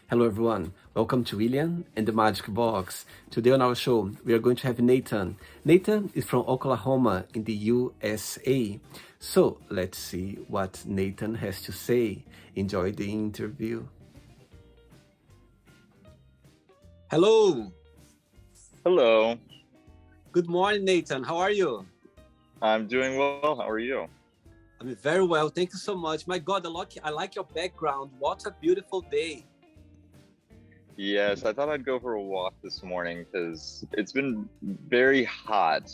Hello, everyone. Welcome to William and the Magic Box. Today on our show, we are going to have Nathan. Nathan is from Oklahoma in the USA. So let's see what Nathan has to say. Enjoy the interview. Hello. Hello. Good morning, Nathan. How are you? I'm doing well. How are you? I'm very well. Thank you so much. My God, I like your background. What a beautiful day. Yes, I thought I'd go for a walk this morning because it's been very hot.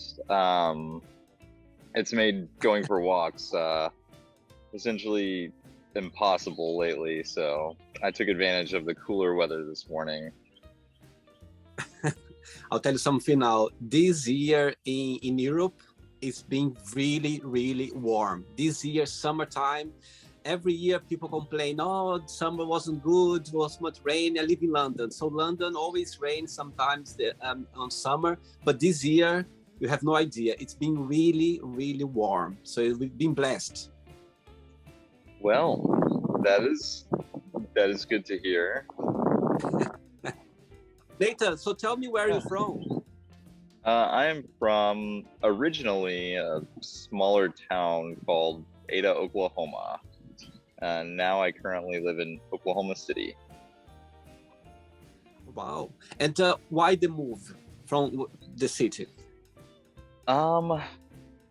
It's made going for walks essentially impossible lately. So I took advantage of the cooler weather this morning. I'll tell you something now. This year in Europe, it's been really, really warm. This year, summertime, every year people complain, oh, summer wasn't good, it was much rain. I live in London. So London always rains sometimes on summer. But this year, you have no idea. It's been really, really warm. So we've been blessed. Well, that is good to hear. Nathan, so tell me where you're from. I am from originally a smaller town called Ada, Oklahoma. And now I currently live in Oklahoma City. Wow. And why the move from the city?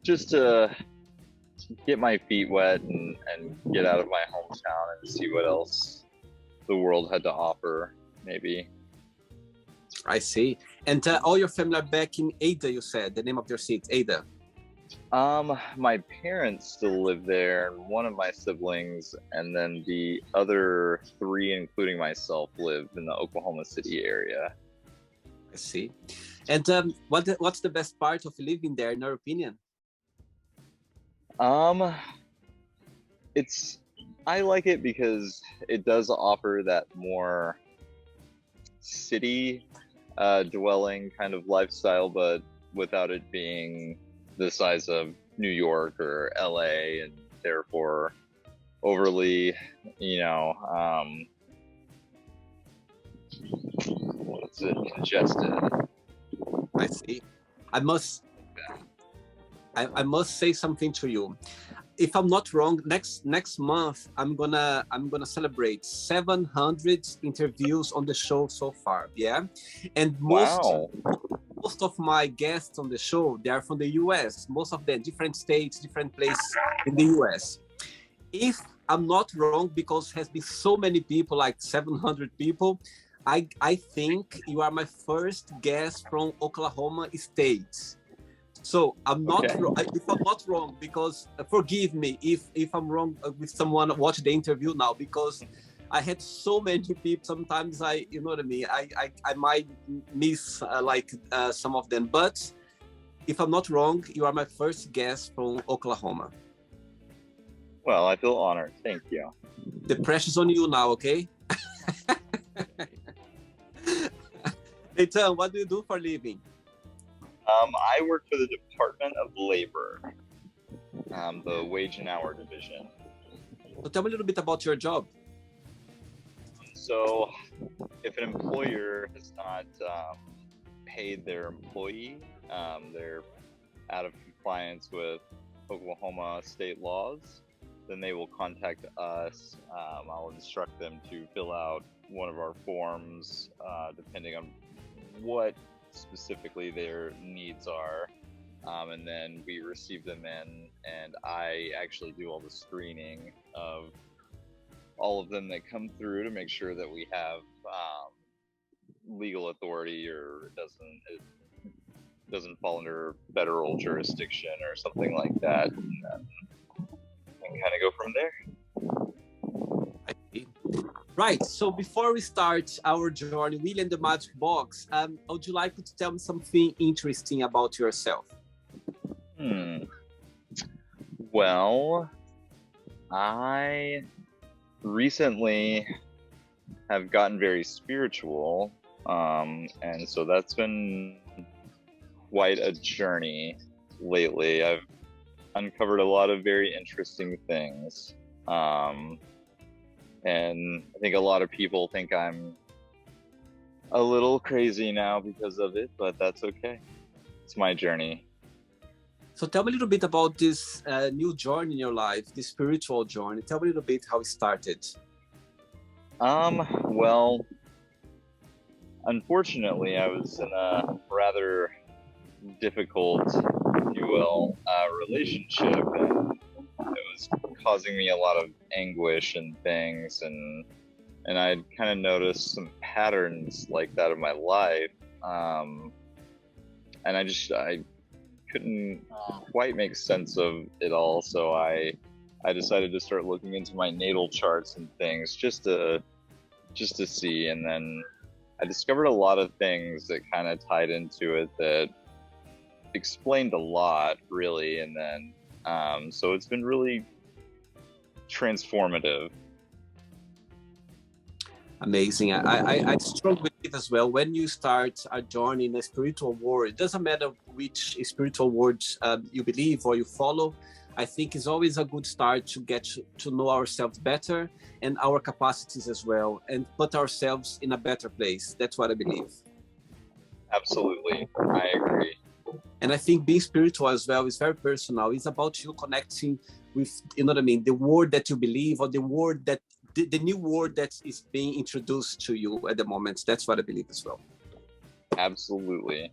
Just to get my feet wet and get out of my hometown and see what else the world had to offer, maybe. I see. And all your family are back in Ada, you said, the name of your city, Ada. My parents still live there, and one of my siblings, and then the other three, including myself, live in the Oklahoma City area. I see. And what's the best part of living there, in your opinion? I like it because it does offer that more city dwelling kind of lifestyle, but without it being the size of New York or LA, and therefore overly, congested. I see. I must say something to you. If I'm not wrong, next month I'm gonna celebrate 700 interviews on the show so far. Yeah, and most of my guests on the show, they are from the US. Most of them, different states, different places in the US. If I'm not wrong, because has been so many people, like 700 people, I think you are my first guest from Oklahoma State. So I'm not wrong. If I'm not wrong, because forgive me if I'm wrong with someone watch the interview now, because I had so many people. Sometimes you know what I mean. I might miss some of them, but if I'm not wrong, you are my first guest from Oklahoma. Well, I feel honored. Thank you. The pressure's on you now, okay? Nathan, what do you do for a living? I work for the Department of Labor, the Wage and Hour Division. So tell me a little bit about your job. So if an employer has not paid their employee, they're out of compliance with Oklahoma state laws, then they will contact us. I'll instruct them to fill out one of our forms, depending on what specifically their needs are, and then we receive them in, and I actually do all the screening of all of them that come through to make sure that we have legal authority, or it doesn't fall under federal jurisdiction or something like that, and kind of go from there. Right, so before we start our journey, William the Magic Box, would you like to tell me something interesting about yourself? Well, I recently have gotten very spiritual, and so that's been quite a journey lately. I've uncovered a lot of very interesting things. And I think a lot of people think I'm a little crazy now because of it, but that's okay. It's my journey. So tell me a little bit about this new journey in your life, this spiritual journey. Tell me a little bit how it started. Well, unfortunately, I was in a rather difficult, if you will, relationship, and it was causing me a lot of anguish and things, and I'd kind of noticed some patterns like that in my life, and I couldn't quite make sense of it all, so I decided to start looking into my natal charts and things just to see, and then I discovered a lot of things that kind of tied into it that explained a lot, really, and then so it's been really transformative. Amazing. I struggle with it as well. When you start a journey in the spiritual world, it doesn't matter which spiritual words you believe or you follow. I think it's always a good start to get to know ourselves better and our capacities as well, and put ourselves in a better place. That's what I believe. Absolutely, I agree. And I think being spiritual as well is very personal. It's about you connecting with, you know what I mean, the word that you believe, or the word that the new word that is being introduced to you at the moment. That's what I believe as well. Absolutely.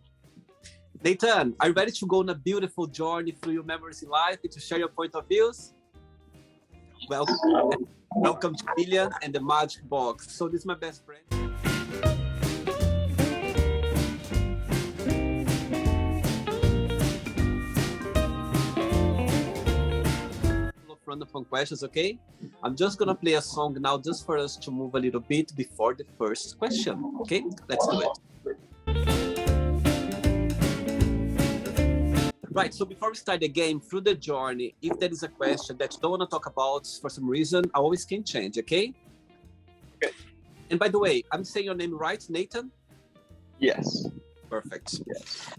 Nathan, are you ready to go on a beautiful journey through your memories in life and to share your point of views? Welcome to William and the Magic Box. So this is my best friend. Random questions, okay? I'm just gonna play a song now just for us to move a little bit before the first question, okay? Let's do it. Right, so before we start the game, through the journey, if there is a question that you don't want to talk about for some reason, I always can change, okay? Okay. And by the way, I'm saying your name right, Nathan? Yes. Perfect. Yes.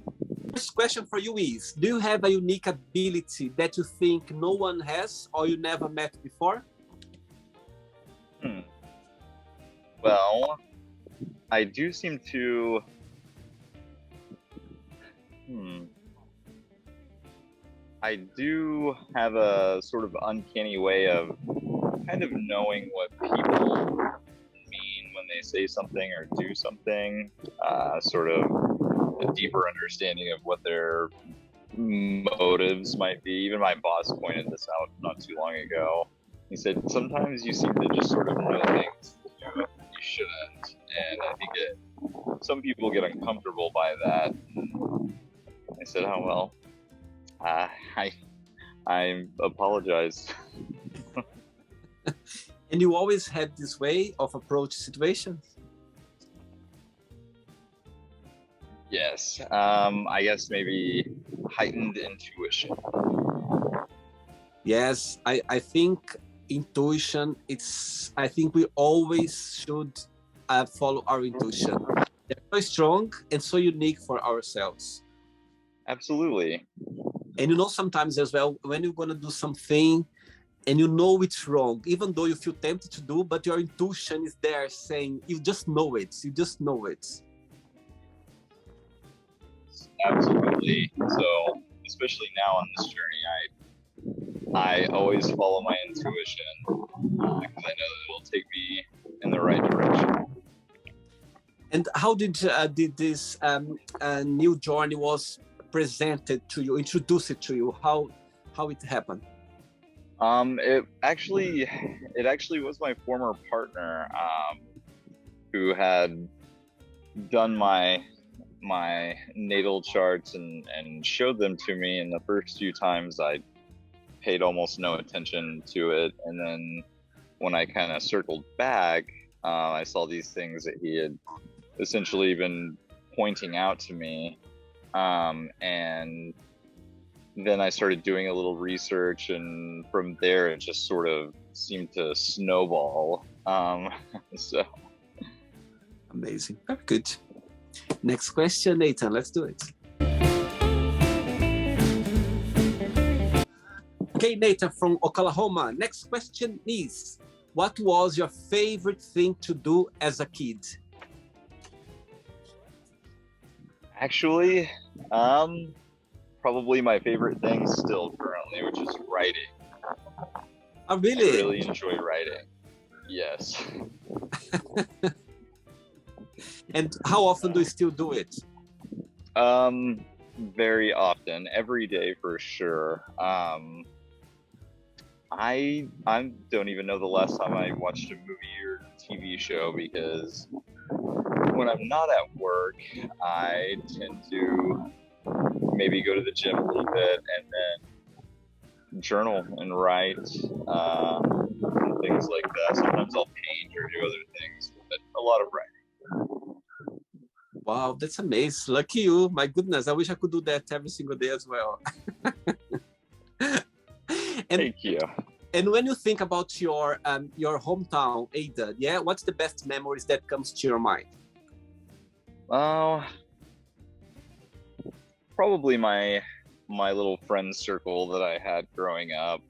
First question for you is, do you have a unique ability that you think no one has or you never met before? Well, I do seem to... I do have a sort of uncanny way of kind of knowing what people mean when they say something or do something, sort of a deeper understanding of what their motives might be. Even my boss pointed this out not too long ago. He said, sometimes you seem to just sort of know things that you shouldn't. And I think some people get uncomfortable by that. And I said, oh, well, I apologize. And you always had this way of approach situations? Yes, I guess maybe heightened intuition. Yes, I think intuition, I think we always should follow our intuition. They're so strong and so unique for ourselves. Absolutely. And you know, sometimes as well, when you're going to do something and you know it's wrong, even though you feel tempted to do, but your intuition is there saying, you just know it. You just know it. Absolutely. So, especially now on this journey, I always follow my intuition because I know that it'll take me in the right direction. And how did this new journey was presented to you, introduced to you? How it happened? It actually was my former partner who had done my natal charts and showed them to me, and the first few times I paid almost no attention to it, and then when I kind of circled back, I saw these things that he had essentially been pointing out to me, and then I started doing a little research, and from there it just sort of seemed to snowball. So amazing. Very good. Next question, Nathan. Let's do it. Okay, Nathan from Oklahoma. Next question is, What was your favorite thing to do as a kid? Actually, probably my favorite thing still currently, which is writing. Oh, really? I really enjoy writing. Yes. And how often do you still do it? Very often, every day for sure. I don't even know the last time I watched a movie or TV show, because when I'm not at work, I tend to maybe go to the gym a little bit and then journal and write, and things like that. Sometimes I'll paint or do other things, but a lot of writing. Wow, that's amazing. Lucky you. My goodness, I wish I could do that every single day as well. Thank you. And when you think about your hometown, Ada, yeah, what's the best memories that comes to your mind? Probably my little friend circle that I had growing up.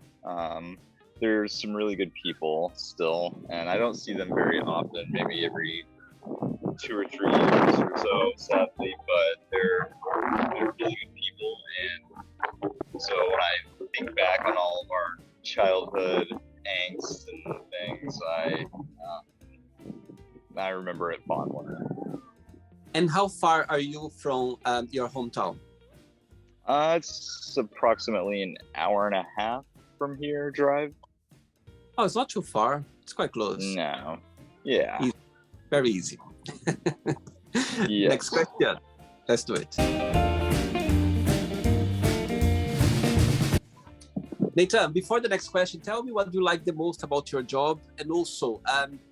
There's some really good people still, and I don't see them very often, maybe every 2 or 3 years or so, sadly, but they're really good people. And so when I think back on all of our childhood angst and things, I remember it fondly. And how far are you from your hometown? It's approximately an hour and a half from here, drive. Oh, it's not too far. It's quite close. No. Yeah. Easy. Very easy. Yes. Next question. Let's do it. Nathan, before the next question, tell me what you like the most about your job, and also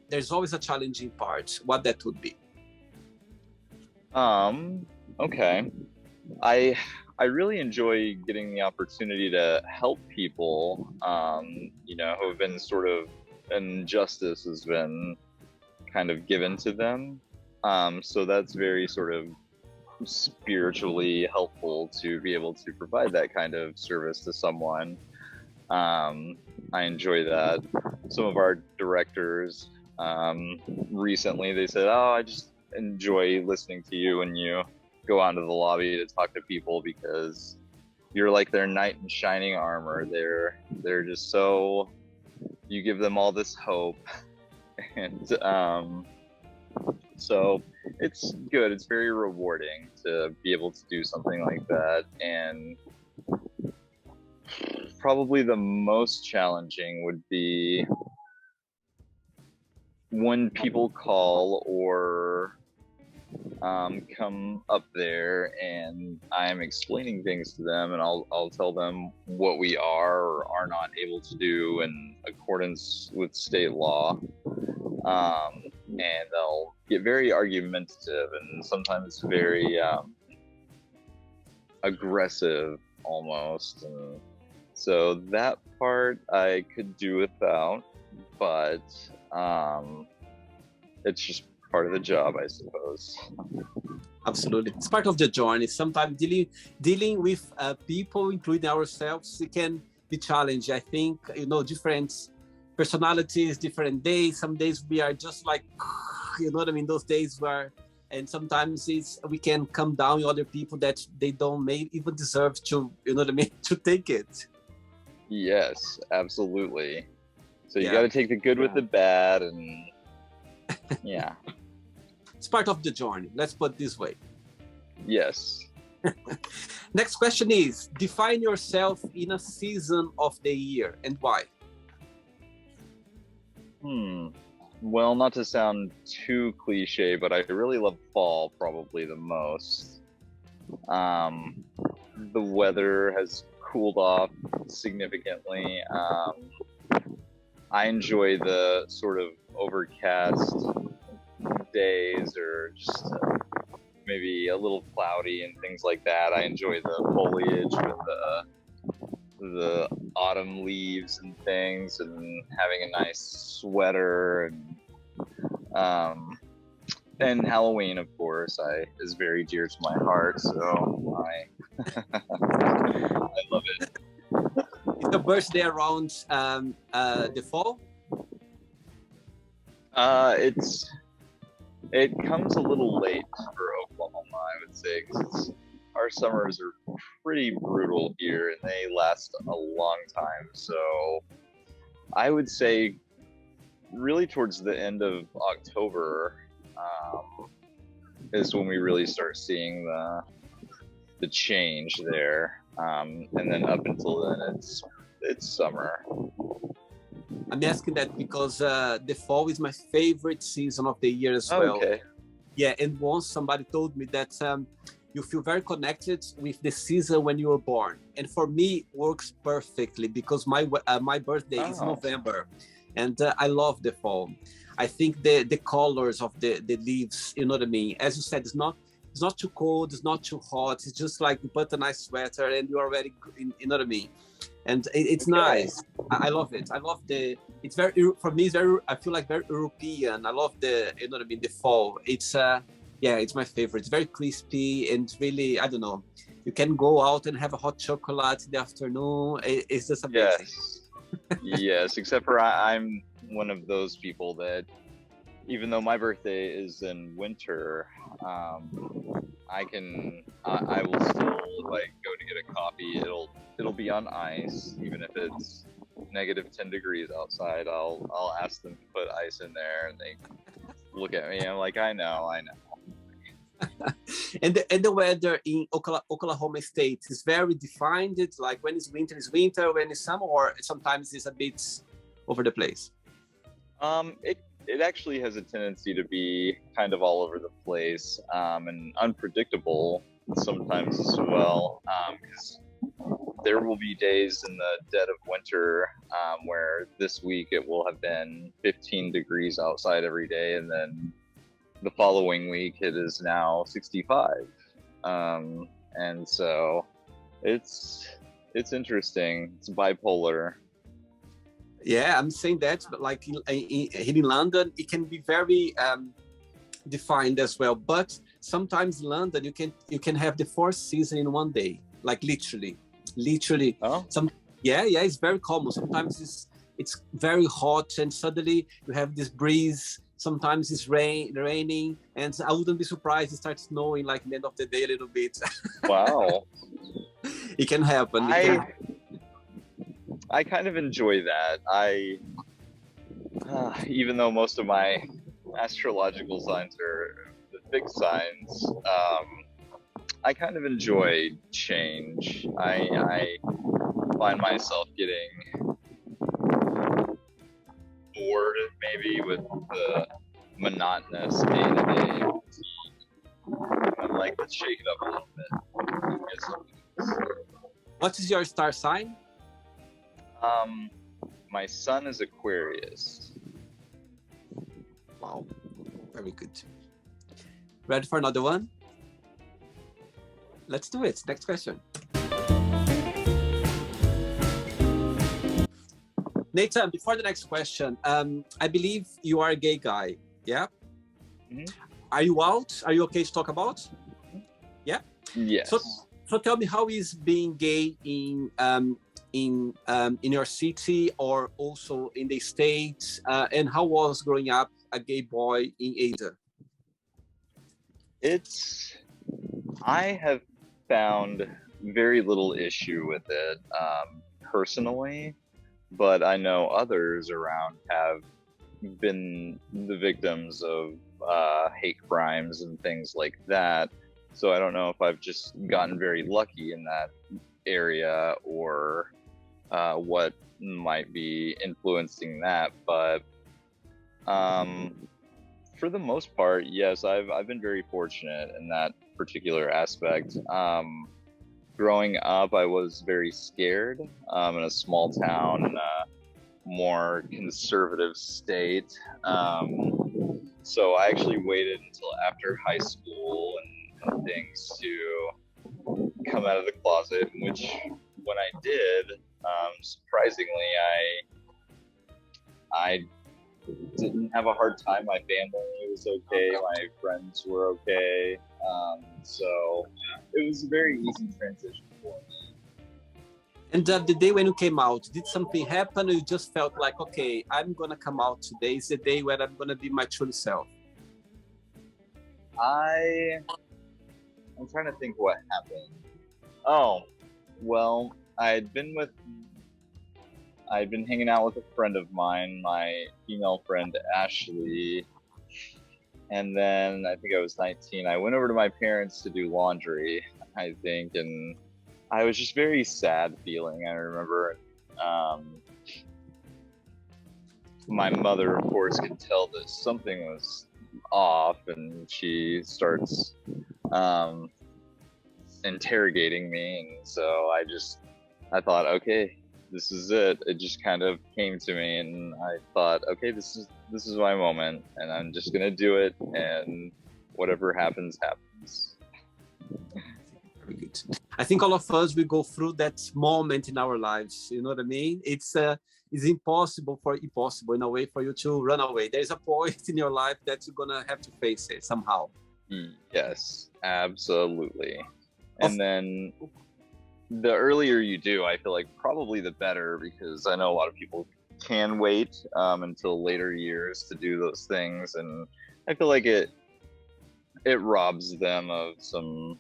there's always a challenging part. What that would be? Okay. I really enjoy getting the opportunity to help people, who have been sort of, injustice has been kind of given to them. So that's very sort of spiritually helpful to be able to provide that kind of service to someone. I enjoy that. Some of our directors, recently, they said, "Oh, I just enjoy listening to you when you go onto the lobby to talk to people, because you're like their knight in shining armor. They're just so, you give them all this hope." And so it's good. It's very rewarding to be able to do something like that. And probably the most challenging would be when people call or come up there and I'm explaining things to them, and I'll tell them what we are or are not able to do in accordance with state law. And they'll get very argumentative and sometimes very aggressive almost. And so that part I could do without, but it's just part of the job, I suppose. Absolutely, it's part of the journey. Sometimes dealing with people, including ourselves, it can be challenging. I think, different personalities, different days. Some days we are just like, those days where, and sometimes we can come down on other people that they don't maybe even deserve to, to take it. Yes, absolutely. So you got to take the good with the bad, and yeah. It's part of the journey. Let's put it this way. Yes. Next question is, define yourself in a season of the year and why? Well, not to sound too cliche, but I really love fall probably the most. The weather has cooled off significantly. I enjoy the sort of overcast days, or just maybe a little cloudy and things like that. I enjoy the foliage with the autumn leaves and things, and having a nice sweater, and Halloween, of course, is very dear to my heart. So I love it. Is the birthday around the fall? It comes a little late for Oklahoma, I would say, because our summers are pretty brutal here and they last a long time. So I would say really towards the end of October is when we really start seeing the change there, and then up until then it's summer. I'm asking that because the fall is my favorite season of the year as well. Okay. Yeah, and once somebody told me that you feel very connected with the season when you were born, and for me it works perfectly because my birthday is November, and I love the fall. I think the colors of the leaves, you know what I mean. As you said, it's not too cold, it's not too hot. It's just like you put a nice sweater and you're already, you know what I mean. And it's nice. I love it. I love it's very, for me, it's very, I feel like very European. I love you know what I mean, the fall. It's yeah, it's my favorite. It's very crispy and really, I don't know, you can go out and have a hot chocolate in the afternoon. It's just amazing. Yes, except for I'm one of those people that even though my birthday is in winter, I will still, if I go to get a coffee, it'll be on ice, even if it's -10 degrees outside. I'll ask them to put ice in there, and they look at me. I'm like, I know. And the weather in Oklahoma State is very defined. It's like when it's winter, when it's summer, or sometimes it's a bit over the place. It actually has a tendency to be kind of all over the place, and unpredictable sometimes as well, because there will be days in the dead of winter where this week it will have been 15 degrees outside every day, and then the following week it is now 65. And so it's interesting. It's bipolar. Yeah, I'm saying that, but like in London, it can be very defined as well. But sometimes London, you can have the 4th season in one day, like literally. Oh. Yeah, it's very common. Sometimes it's very hot, and suddenly you have this breeze. Sometimes it's raining, and I wouldn't be surprised it starts snowing like at the end of the day a little bit. Wow. It can happen. I kind of enjoy that. Even though most of my astrological signs are the fixed signs, I kind of enjoy change. I find myself getting bored maybe with the monotonous day-to-day routine. I'm like, let's shake it up a little bit. What is your star sign? My sun is Aquarius. Wow, very good. Ready for another one? Let's do it. Next question. Nathan, before the next question, I believe you are a gay guy, yeah? Mm-hmm. Are you out? Are you okay to talk about? Yeah? Yes. So tell me, how is being gay in your city or also in the States, and how was growing up a gay boy in Asia? I have found very little issue with it personally, but I know others around have been the victims of hate crimes and things like that. So I don't know if I've just gotten very lucky in that area or what might be influencing that, but for the most part, yes, I've been very fortunate in that particular aspect. Growing up, I was very scared in a small town in a more conservative state. So I actually waited until after high school and things to come out of the closet, which when I did, surprisingly, I didn't have a hard time. My family was okay. My friends were okay. So it was a very easy transition for me. And the day when you came out, did something happen, or you just felt like, okay, I'm gonna come out today? Is the day where I'm gonna be my true self? I'm trying to think what happened. Oh, well, I'd been hanging out with a friend of mine, my female friend Ashley, and then I think I was 19. I went over to my parents to do laundry, I think, and I was just very sad feeling. I remember my mother, of course, could tell that something was off, and she starts interrogating me, and so I thought, okay, this is it. It just kind of came to me, and I thought, okay, this is my moment, and I'm just gonna do it, and whatever happens, happens. Very good. I think all of us, we go through that moment in our lives. You know what I mean? It's impossible in a way for you to run away. There's a point in your life that you're gonna have to face it somehow. Yes, absolutely. And then the earlier you do, I feel like probably the better, because I know a lot of people can wait until later years to do those things, and I feel like it robs them of some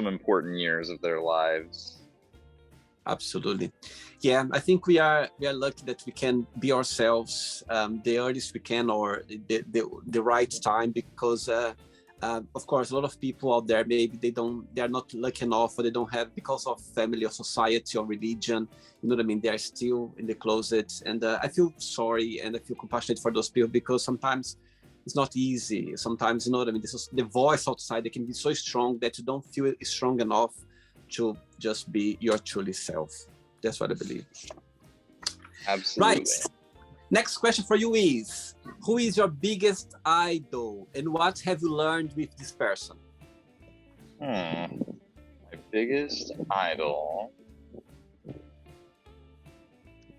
important years of their lives. Absolutely. Yeah, I think we are lucky that we can be ourselves the earliest we can, or the right time, because of course, a lot of people out there, maybe they are not lucky enough, or they don't have, because of family or society or religion, you know what I mean? They are still in the closet. And I feel sorry and I feel compassionate for those people, because sometimes it's not easy. Sometimes, you know what I mean? This is the voice outside. They can be so strong that you don't feel strong enough to just be your truly self. That's what I believe. Absolutely. Right. Next question for you is, who is your biggest idol, and what have you learned with this person? My biggest idol,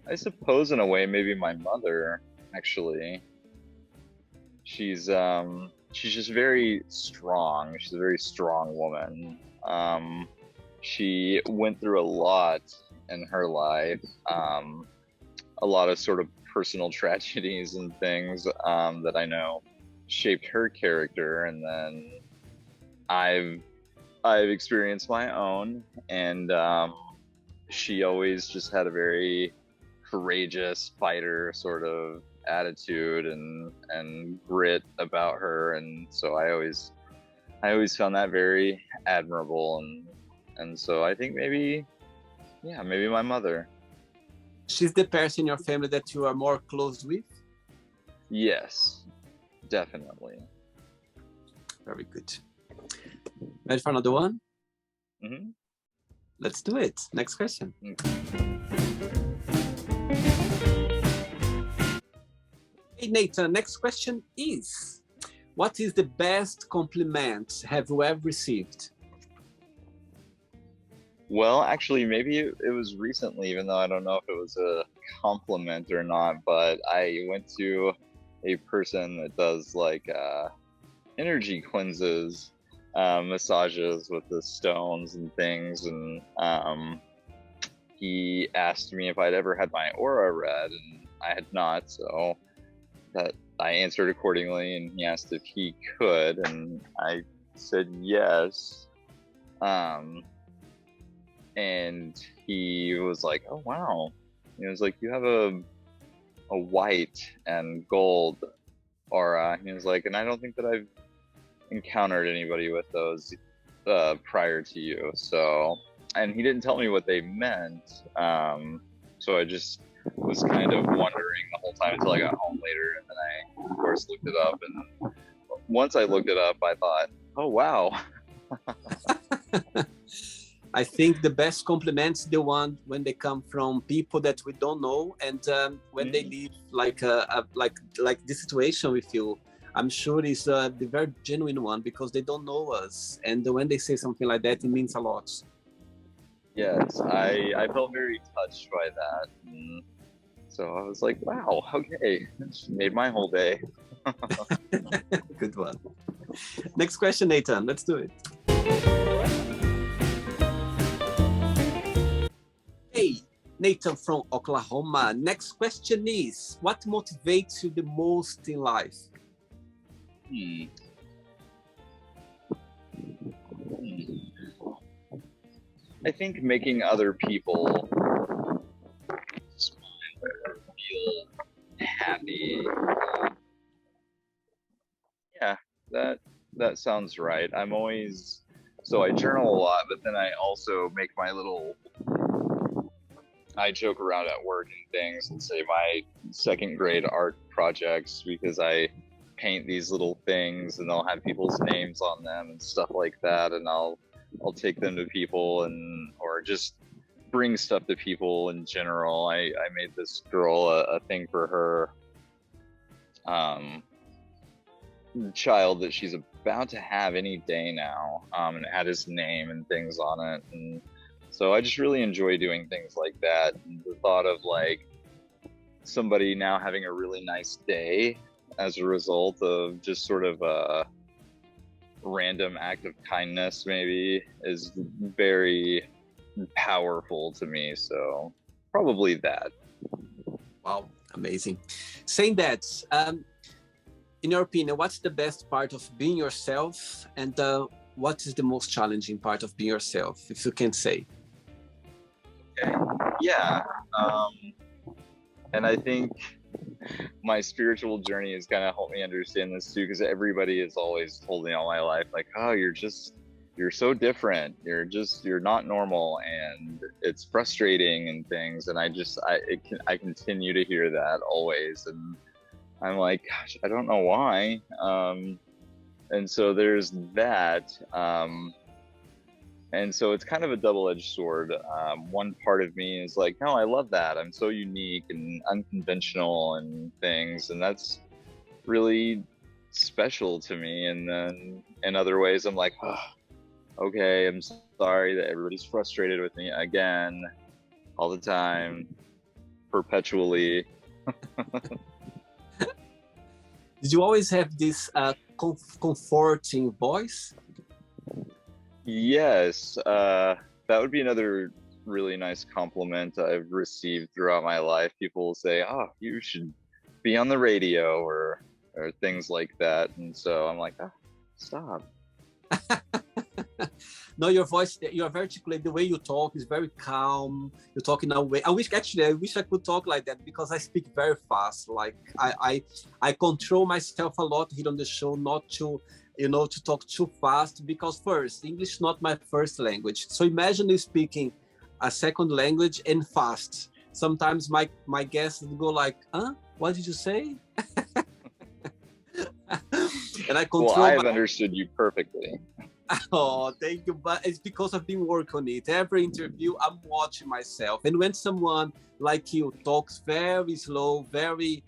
I suppose in a way, maybe my mother, actually. She's just very strong. She's a very strong woman. She went through a lot in her life, a lot of sort of personal tragedies and things that I know shaped her character, and then I've experienced my own, and she always just had a very courageous fighter sort of attitude and grit about her, and so I always found that very admirable, and so I think maybe my mother. She's the person in your family that you are more close with? Yes, definitely. Very good. Ready for another one? Mm-hmm. Let's do it. Next question. Hey, Nathan, next question is, what is the best compliment have you ever received? Well, actually, maybe it was recently, even though I don't know if it was a compliment or not, but I went to a person that does like energy cleanses, massages with the stones and things, and he asked me if I'd ever had my aura read, and I had not, so that I answered accordingly, and he asked if he could, and I said yes. And he was like, "Oh wow!" He was like, "You have a white and gold aura." He was like, "And I don't think that I've encountered anybody with those prior to you." So, and he didn't tell me what they meant. So I just was kind of wondering the whole time until I got home later, and then I, of course, looked it up. And once I looked it up, I thought, "Oh wow." I think the best compliments the one when they come from people that we don't know, and when they live like this situation with you, I'm sure it's the very genuine one, because they don't know us, and when they say something like that, it means a lot. Yes, I felt very touched by that. And so I was like, wow, okay, it's made my whole day. Good one. Next question, Nathan. Let's do it. Nathan from Oklahoma. Next question is, what motivates you the most in life? I think making other people smile or feel happy. Yeah, that sounds right. I journal a lot, but then I also make I joke around at work and things and say my second grade art projects, because I paint these little things and they'll have people's names on them and stuff like that, and I'll take them to people or just bring stuff to people in general. I made this girl a thing for her child that she's about to have any day now, and it had his name and things on it, and so I just really enjoy doing things like that. And the thought of like somebody now having a really nice day as a result of just sort of a random act of kindness maybe is very powerful to me. So probably that. Wow, amazing. Saying that, in your opinion, what's the best part of being yourself, and what is the most challenging part of being yourself, if you can say? Okay. Yeah. And I think my spiritual journey has kind of helped me understand this too, because everybody has always told me all my life, like, oh, you're so different. You're not normal, and it's frustrating and things. And I continue to hear that always. And I'm like, gosh, I don't know why. And so there's that. And so it's kind of a double-edged sword. One part of me is like, no, I love that. I'm so unique and unconventional and things. And that's really special to me. And then in other ways, I'm like, oh, okay, I'm sorry that everybody's frustrated with me again, all the time, perpetually. Did you always have this comforting voice? Yes, that would be another really nice compliment I've received throughout my life. People will say, oh, you should be on the radio or things like that. And so I'm like, oh, stop. No, your voice, you are very articulate. The way you talk is very calm. You talk in a way. I wish I could talk like that, because I speak very fast. Like I control myself a lot here on the show, not to, to talk too fast, because first, English is not my first language. So imagine you speaking a second language and fast. Sometimes my guests go like, huh? What did you say? And I control. Well, I've understood you perfectly. Oh, thank you. But it's because I've been working on it. Every interview, I'm watching myself. And when someone like you talks very slow, very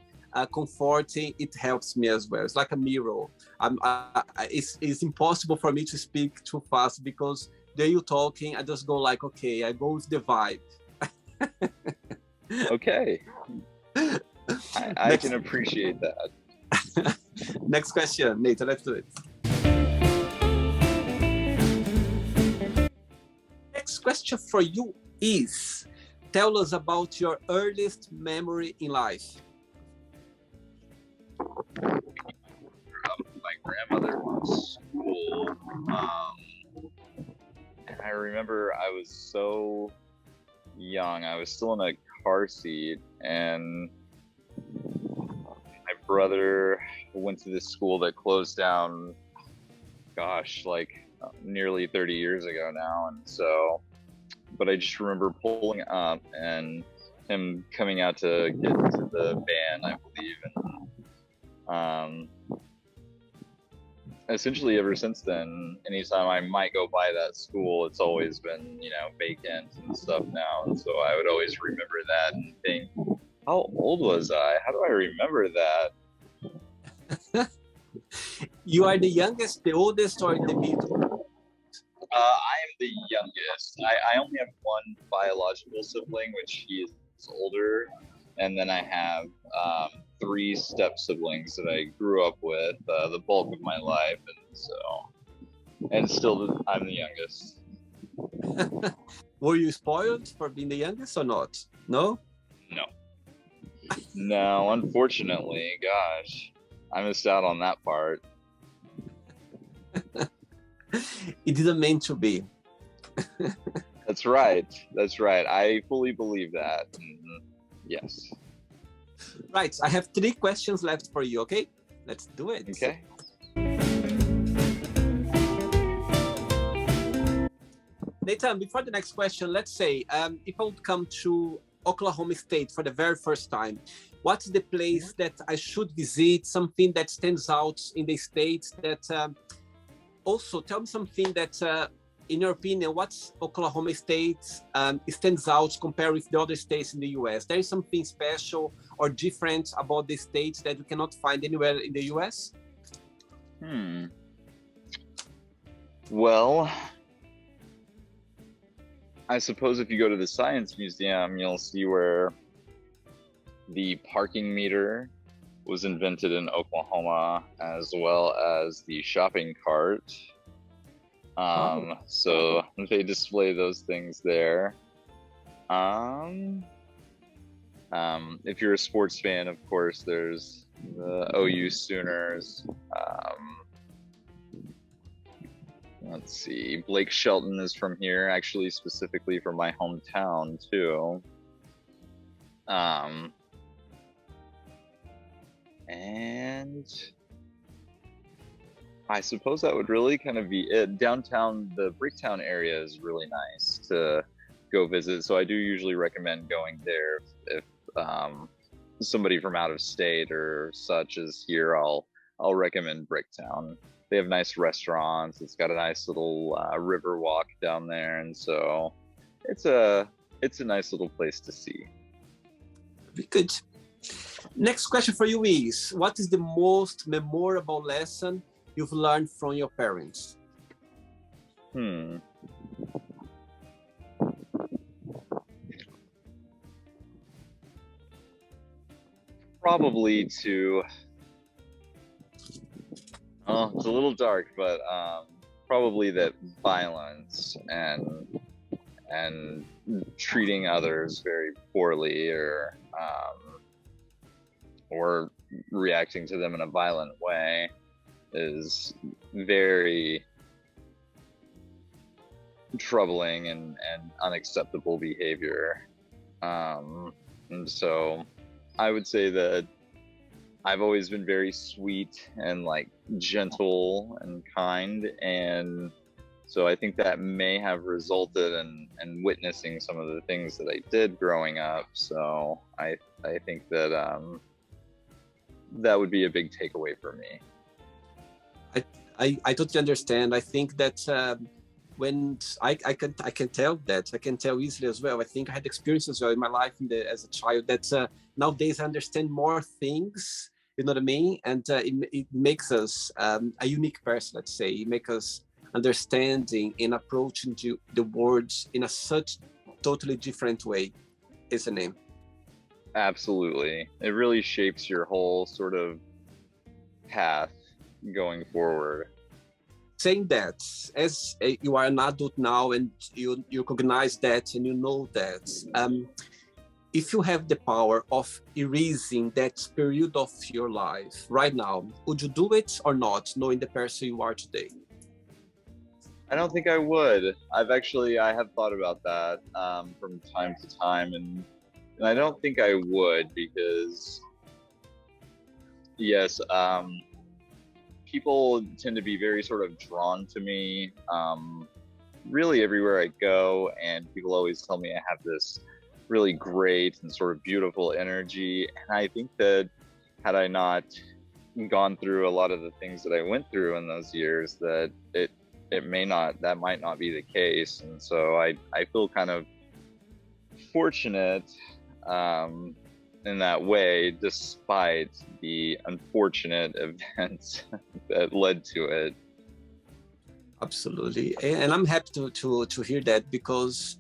comforting, it helps me as well. It's like a mirror. It's impossible for me to speak too fast, because there you talking, I just go like, okay, I go with the vibe. Okay. I can appreciate that. Next question, Nathan, let's do it. Next question for you is, tell us about your earliest memory in life. My grandmother's school, and I remember I was so young. I was still in a car seat, and my brother went to this school that closed down, gosh, like nearly 30 years ago now. And so, but I just remember pulling up and him coming out to get to the van, I believe. And essentially ever since then, anytime I might go by that school, it's always been, vacant and stuff now. And so I would always remember that and think, how old was I? How do I remember that? You are the youngest, the oldest, or in the middle? I am the youngest. I only have one biological sibling, which he is older. And then I have 3 step siblings that I grew up with the bulk of my life. And so, and still I'm the youngest. Were you spoiled for being the youngest or not? No? No. No, unfortunately, gosh, I missed out on that part. It didn't mean to be. That's right. That's right. I fully believe that. Yes. Right. I have 3 questions left for you, okay? Let's do it. Okay. Nathan, before the next question, let's say if I would come to Oklahoma State for the very first time, what's the place that I should visit, something that stands out in the state that also tell me something that in your opinion, what's Oklahoma State stands out compared with the other states in the US? There is something special or different about the states that you cannot find anywhere in the US? Well, I suppose if you go to the Science Museum, you'll see where the parking meter was invented in Oklahoma, as well as the shopping cart. So they display those things there. If you're a sports fan, of course, there's the OU Sooners. Let's see, Blake Shelton is from here, actually specifically from my hometown too. And I suppose that would really kind of be it. Downtown, the Bricktown area is really nice to go visit, so I do usually recommend going there. If somebody from out of state or such is here, I'll recommend Bricktown. They have nice restaurants. It's got a nice little river walk down there, and so it's a nice little place to see. Very good. Next question for you is, what is the most memorable lesson you've learned from your parents? Probably to, it's a little dark, but probably that violence and treating others very poorly or reacting to them in a violent way is very troubling and unacceptable behavior. And so I would say that I've always been very sweet and like gentle and kind, and so I think that may have resulted in witnessing some of the things that I did growing up. So I think that that would be a big takeaway for me. I totally understand. I think that when I can tell that, I can tell easily as well. I think I had experiences as well in my life as a child that nowadays I understand more things, you know what I mean? And it makes us a unique person, let's say. It makes us understanding and approaching to the words in a such totally different way, isn't it? Absolutely. It really shapes your whole sort of path going forward. Saying that, as you are an adult now and you recognize that and you know that, if you have the power of erasing that period of your life right now, would you do it or not, knowing the person you are today? I don't think I would. I have thought about that from time to time, and I don't think I would, because yes, people tend to be very sort of drawn to me really everywhere I go, and people always tell me I have this really great and sort of beautiful energy, and I think that had I not gone through a lot of the things that I went through in those years, that that might not be the case. And so I feel kind of fortunate in that way, despite the unfortunate events that led to it. Absolutely, and I'm happy to hear that, because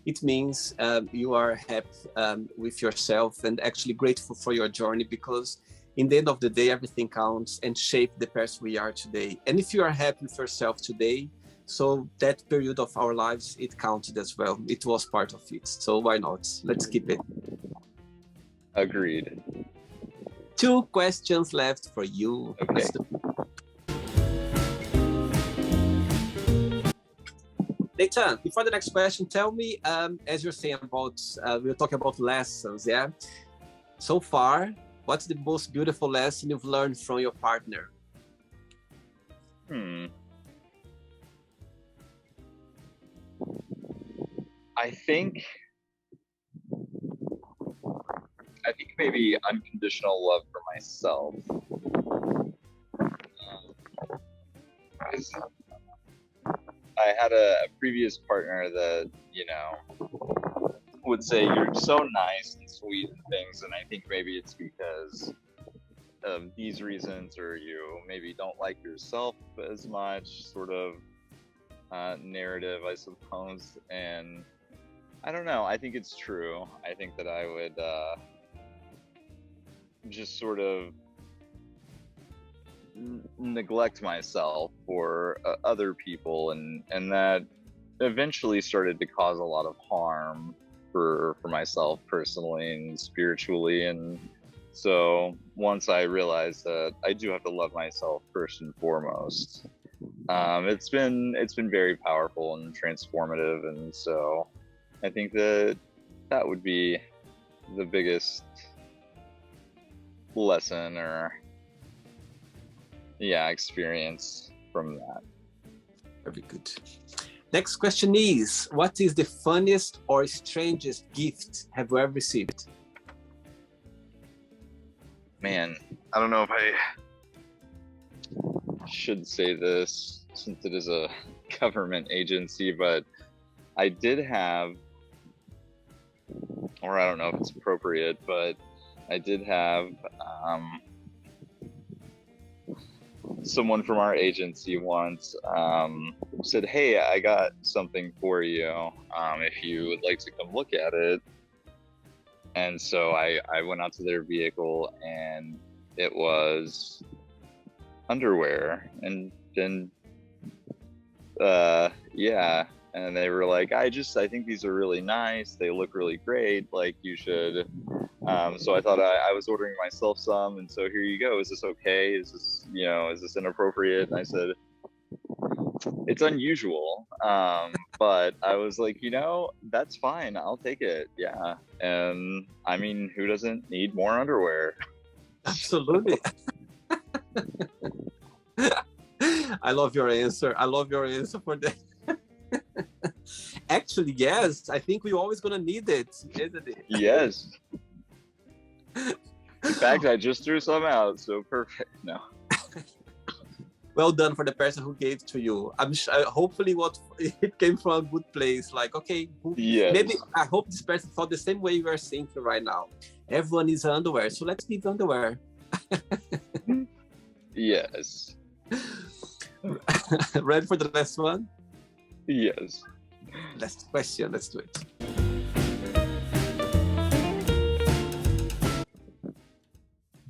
it means you are happy with yourself and actually grateful for your journey, because in the end of the day, everything counts and shape the person we are today. And if you are happy with yourself today, So that period of our lives, it counted as well. It was part of it. So why not? Let's keep it. Agreed. 2 questions left for you. Okay. Nathan, before the next question, tell me, as you're saying about, we're talking about lessons, yeah? So far, what's the most beautiful lesson you've learned from your partner? I think maybe unconditional love for myself. I had a previous partner that, you know, would say you're so nice and sweet and things, and I think maybe it's because of these reasons, or you maybe don't like yourself as much, sort of narrative, I suppose. And I don't know, I think it's true. I think that I would just sort of neglect myself for other people, and that eventually started to cause a lot of harm for myself personally and spiritually. And so once I realized that I do have to love myself first and foremost, it's been very powerful and transformative. And so I think that would be the biggest lesson or experience from that. Very good. Next question is, what is the funniest or strangest gift have you ever received? Man, I don't know if I should say this since it is a government agency, but I did have, or I don't know if it's appropriate, but I did have someone from our agency once said, hey, I got something for you, if you would like to come look at it. And so I went out to their vehicle, and it was underwear. And then and they were like, I think these are really nice, they look really great, like you should. So I thought I was ordering myself some, and so here you go. Is this okay? Is this inappropriate? And I said, it's unusual, but I was like, that's fine, I'll take it. Yeah. And I mean, who doesn't need more underwear? Absolutely. I love your answer. I love your answer for that. Actually, yes, I think we're always gonna need it, isn't it? Yes. In fact, I just threw some out, so perfect. No. Well done for the person who gave to you. I'm sure, hopefully it came from a good place. Like, okay, yes. Maybe I hope this person thought the same way you are thinking right now. Everyone needs underwear, so let's give underwear. Yes. Ready for the last one? Yes. Last question, let's do it.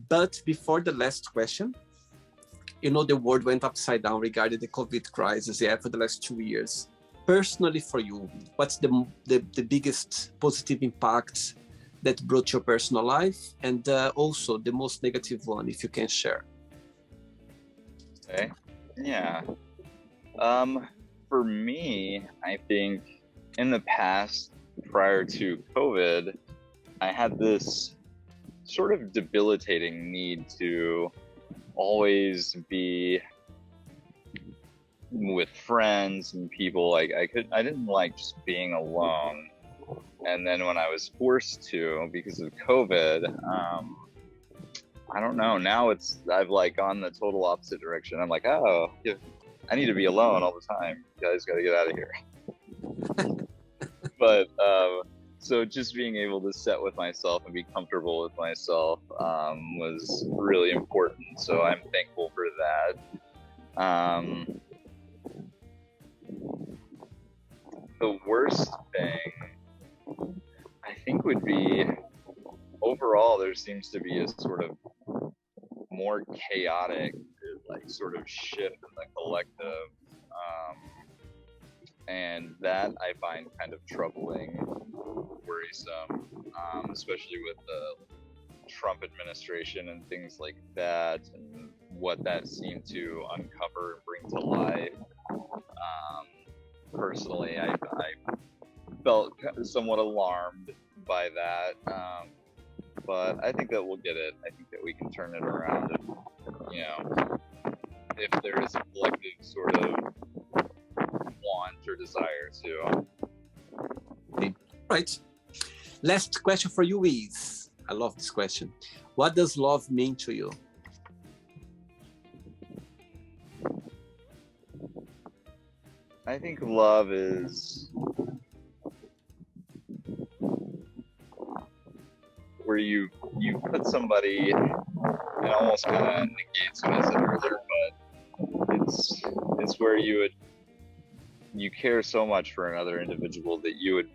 But before the last question, the world went upside down regarding the COVID crisis, for the last 2 years. Personally for you, what's the biggest positive impact that brought your personal life, and also the most negative one, if you can share? Okay. Yeah. For me, I think in the past, prior to COVID, I had this sort of debilitating need to always be with friends and people. Like I didn't like just being alone. And then when I was forced to because of COVID, I don't know. Now I've like gone the total opposite direction. I'm like, oh, I need to be alone all the time. You guys got to get out of here. But so just being able to sit with myself and be comfortable with myself was really important. So I'm thankful for that. The worst thing, I think, would be overall there seems to be a sort of more chaotic, like, sort of shift in the collective. and that I find kind of troubling, worrisome, especially with the Trump administration and things like that, and what that seemed to uncover and bring to light. Personally, I felt somewhat alarmed by that, but I think that we'll get it. I think that we can turn it around, if there is a collective sort of want or desire to. Right. Last question for you is, I love this question. What does love mean to you? I think love is where you put somebody, and almost kind of negates what I said earlier, but it's where you care so much for another individual that you would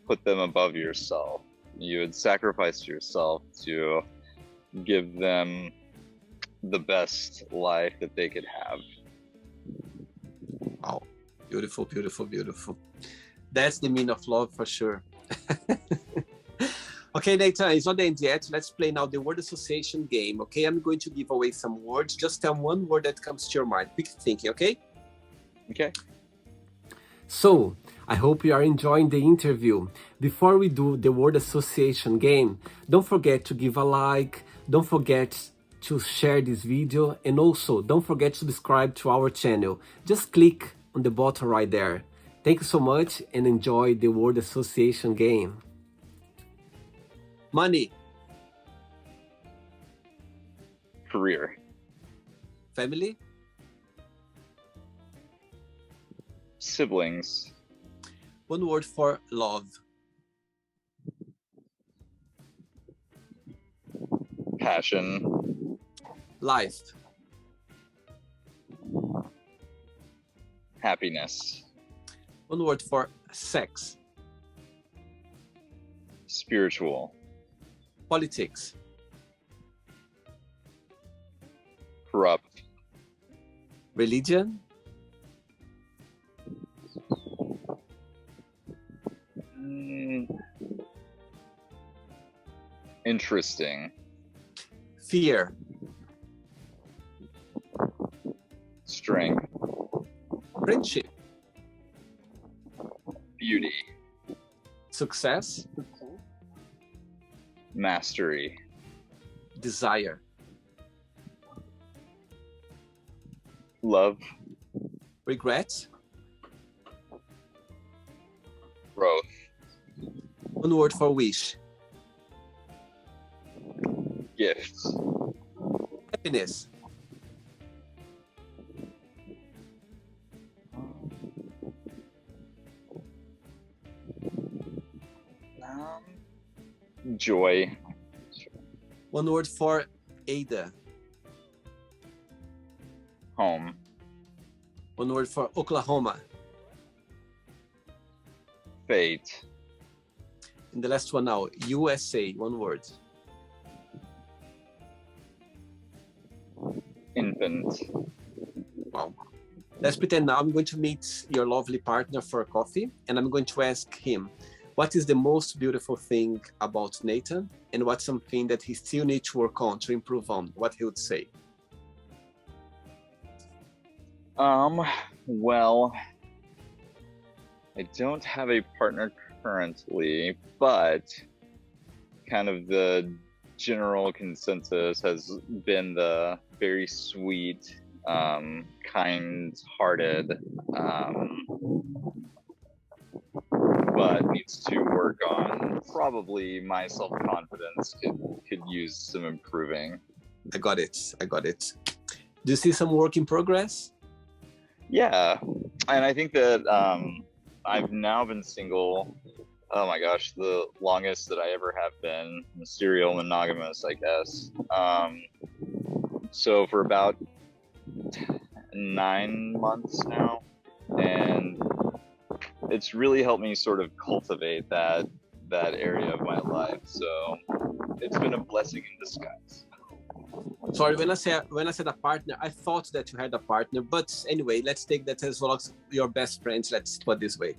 put them above yourself. You would sacrifice yourself to give them the best life that they could have. Wow. Beautiful, beautiful, beautiful. That's the meaning of love for sure. Okay, Nathan, it's not the end yet. Let's play now the word association game, okay? I'm going to give away some words. Just tell one word that comes to your mind. Quick thinking, okay? Okay. So, I hope you are enjoying the interview. Before we do the word association game, don't forget to give a like, don't forget to share this video, and also don't forget to subscribe to our channel. Just click on the button right there. Thank you so much and enjoy the word association game. Money. Career. Family. Siblings. One word for love. Passion. Life. Happiness. One word for sex. Spiritual. Politics. Corrupt. Religion. Interesting. Fear. Strength. Friendship. Beauty. Success. Mastery. Desire. Love. Regret. Growth. One word for wish. Gifts. Happiness. Joy. One word for Ada. Home. One word for Oklahoma. Fate. And the last one now, USA. One word. Infant. Wow. Let's pretend now I'm going to meet your lovely partner for a coffee, and I'm going to ask him, what is the most beautiful thing about Nathan, and what's something that he still needs to work on, to improve on? What he would say? Well, I don't have a partner currently, but kind of the general consensus has been the very sweet, kind-hearted, but needs to work on. Probably my self-confidence could use some improving. I got it. Do you see some work in progress? Yeah, and I think that I've now been single, oh my gosh, the longest that I ever have been, serial monogamous, I guess. So for about 9 months now, and it's really helped me sort of cultivate that area of my life. So it's been a blessing in disguise. Sorry, when I said a partner, I thought that you had a partner, but anyway, let's take that as well as your best friends. Let's put it this way.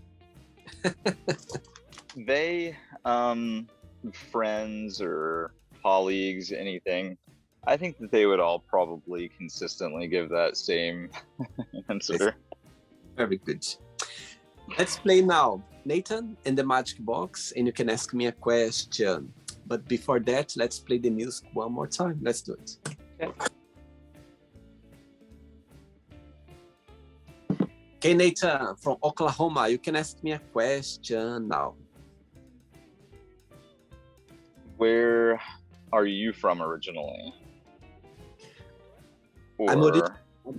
They, friends or colleagues, anything. I think that they would all probably consistently give that same answer. Very good. Let's play now, Nathan, in the magic box, and you can ask me a question. But before that, let's play the music one more time. Let's do it. Okay, Nathan, from Oklahoma, you can ask me a question now. Where are you from originally?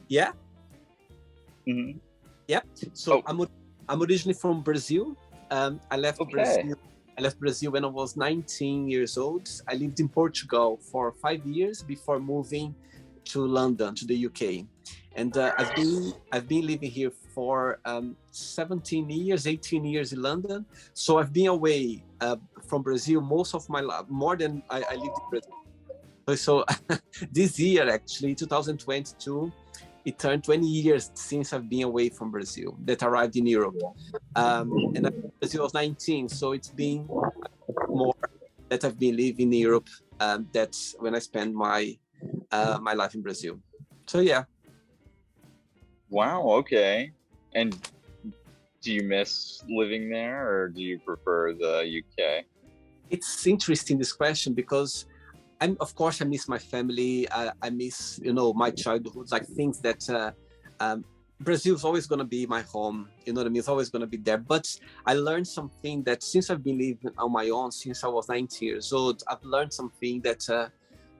Yeah. Mm-hmm. Yeah. So I'm originally from Brazil. I left Brazil. I left Brazil when I was 19 years old. I lived in Portugal for 5 years before moving to London, to the UK. And I've been living here for 17 years, 18 years in London. So I've been away from Brazil most of my life, more than I lived in Brazil. So this year, actually, 2022, it turned 20 years since I've been away from Brazil, that arrived in Europe. And Brazil was 19, so it's been more that I've been living in Europe. That's when I spent my life in Brazil. So yeah. Wow, okay. And do you miss living there, or do you prefer the UK? It's interesting, this question, because of course, I miss my family. I miss, my childhood, like things that Brazil's always going to be my home. You know what I mean? It's always going to be there. But I learned something that since I've been living on my own, since I was 19 years old, I've learned something that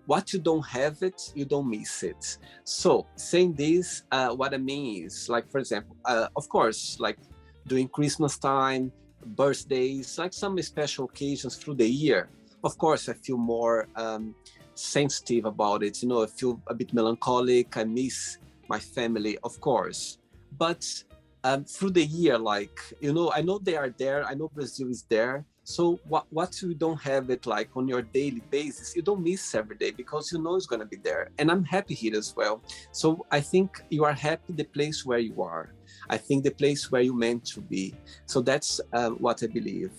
what you don't have it, you don't miss it. So saying this, what I mean is, like, for example, of course, like during Christmas time, birthdays, like some special occasions through the year, of course, I feel more sensitive about it. I feel a bit melancholic. I miss my family, of course. But through the year, like, I know they are there. I know Brazil is there. So what you don't have it like on your daily basis, you don't miss every day because it's going to be there. And I'm happy here as well. So I think you are happy the place where you are. I think the place where you're meant to be. So that's what I believe.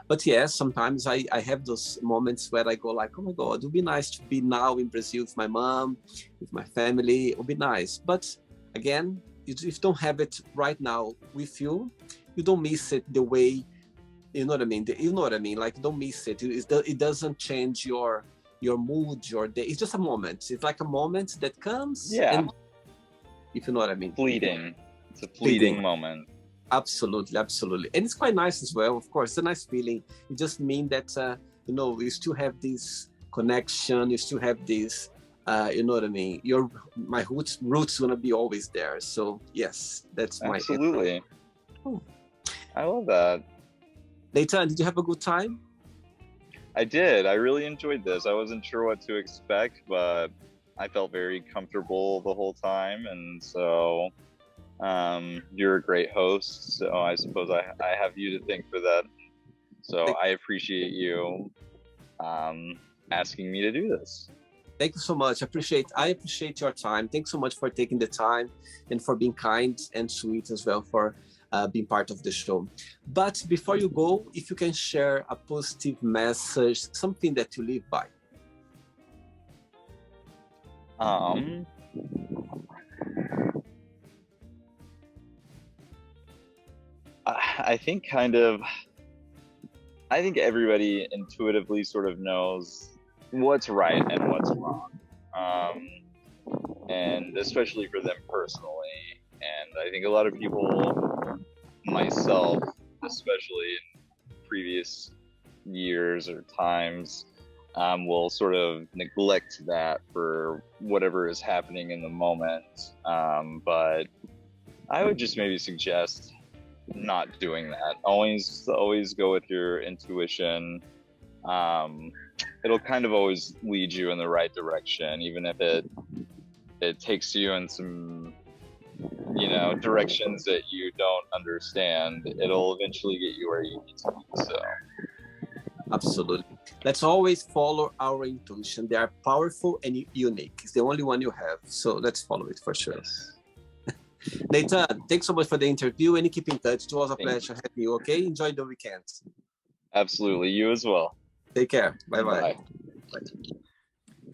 But yes, sometimes I have those moments where I go like, oh my God, it would be nice to be now in Brazil with my mom, with my family. It would be nice. But again, if you don't have it right now with you, you don't miss it the way, you know what I mean? Like, don't miss it. It doesn't change your mood, your day. It's just a moment. It's like a moment that comes. Yeah. And, if you know what I mean. Fleeting. It's a fleeting moment. Absolutely. And it's quite nice as well, of course. It's a nice feeling. It just means that, you still have this connection. You still have this, you know what I mean? My roots going to be always there. So, yes, that's my... Absolutely. I love that. Nathan, did you have a good time? I did. I really enjoyed this. I wasn't sure what to expect, but I felt very comfortable the whole time. And so... you're a great host, so I suppose I have you to thank for that. So I appreciate you asking me to do this. Thank you so much. I appreciate your time. Thanks so much for taking the time and for being kind and sweet as well, for being part of the show. But before you go, if you can share a positive message, something that you live by. I think everybody intuitively sort of knows what's right and what's wrong. And especially for them personally. And I think a lot of people, myself, especially in previous years or times, will sort of neglect that for whatever is happening in the moment. But I would just maybe suggest not doing that. Always go with your intuition. It'll kind of always lead you in the right direction, even if it takes you in some directions that you don't understand. It'll eventually get you where you need to be. So Absolutely. Let's always follow our intuition. They are powerful and unique. It's the only one you have. So let's follow it for sure. Yes. Nathan, thanks so much for the interview and keep in touch. It was a pleasure having you. Okay. Enjoy the weekend. Absolutely. You as well. Take care. Bye-bye. Bye.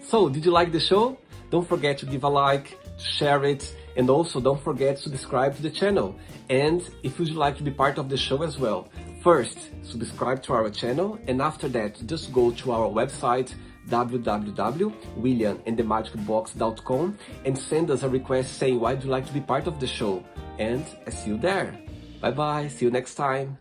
So, did you like the show? Don't forget to give a like, share it, and also don't forget to subscribe to the channel. And if you'd like to be part of the show as well, first, subscribe to our channel, and after that, just go to our website, www.williamandthemagicbox.com, and send us a request saying why you'd like to be part of the show. And I see you there. Bye bye, see you next time.